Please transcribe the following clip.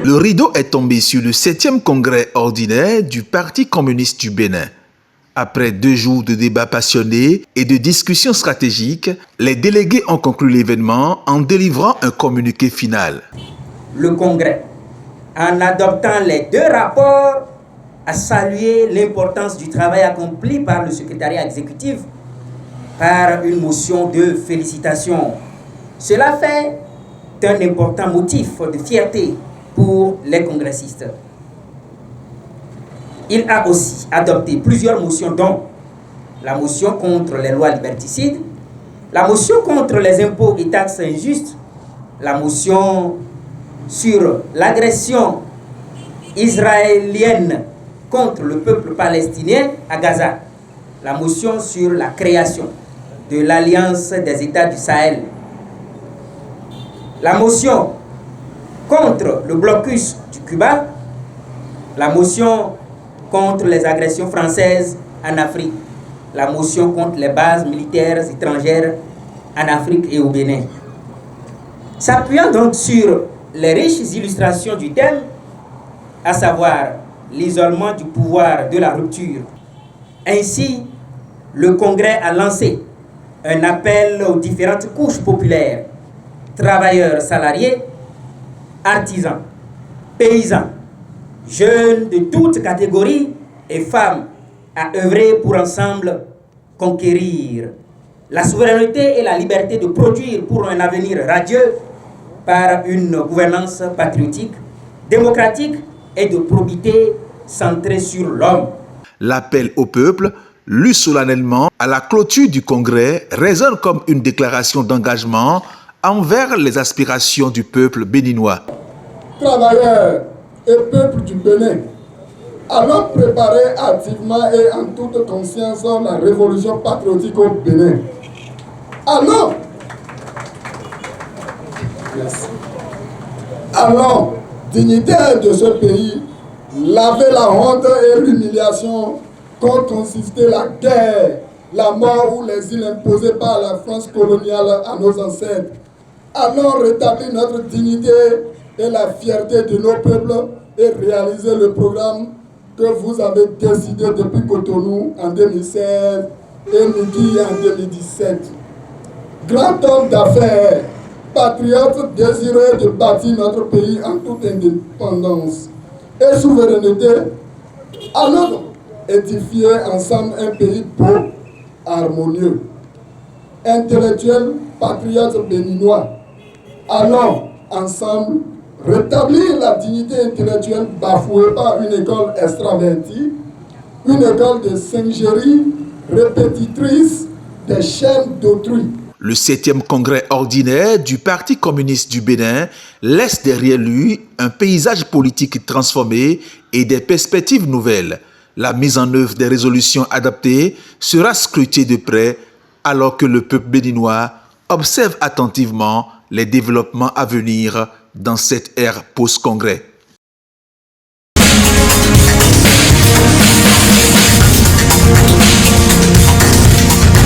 Le rideau est tombé sur le 7e congrès ordinaire du Parti communiste du Bénin. Après 2 jours de débats passionnés et de discussions stratégiques, les délégués ont conclu l'événement en délivrant un communiqué final. Le congrès, en adoptant les 2 rapports, a salué l'importance du travail accompli par le secrétariat exécutif par une motion de félicitations. Cela fait un important motif de fierté pour les congressistes. Il a aussi adopté plusieurs motions, dont la motion contre les lois liberticides, la motion contre les impôts et taxes injustes, la motion sur l'agression israélienne contre le peuple palestinien à Gaza, la motion sur la création de l'Alliance des États du Sahel, la motion contre le blocus du Cuba, la motion contre les agressions françaises en Afrique, la motion contre les bases militaires étrangères en Afrique et au Bénin. S'appuyant donc sur les riches illustrations du thème, à savoir l'isolement du pouvoir de la rupture, ainsi le Congrès a lancé un appel aux différentes couches populaires, travailleurs salariés, artisans, paysans, jeunes de toutes catégories et femmes à œuvrer pour ensemble conquérir la souveraineté et la liberté de produire pour un avenir radieux par une gouvernance patriotique, démocratique et de probité centrée sur l'homme. L'appel au peuple, lu solennellement à la clôture du congrès, résonne comme une déclaration d'engagement envers les aspirations du peuple béninois. Travailleurs et peuple du Bénin, allons préparer activement et en toute conscience la révolution patriotique au Bénin. Allons, allons, dignitaires de ce pays, laver la honte et l'humiliation qu'ont consisté la guerre, la mort ou l'exil imposé par la France coloniale à nos ancêtres. Allons rétablir notre dignité et la fierté de nos peuples et réaliser le programme que vous avez décidé depuis Cotonou en 2016 et Niki en 2017. Grand homme d'affaires, patriote désireux de bâtir notre pays en toute indépendance et souveraineté, allons édifier ensemble un pays beau, harmonieux. Intellectuels, patriotes béninois, allons ensemble rétablir la dignité intellectuelle bafouée par une école extravertie, une école de singerie répétitrice des chaînes d'autrui. Le 7e congrès ordinaire du Parti communiste du Bénin laisse derrière lui un paysage politique transformé et des perspectives nouvelles. La mise en œuvre des résolutions adaptées sera scrutée de près alors que le peuple béninois observe attentivement les développements à venir dans cette ère post-congrès.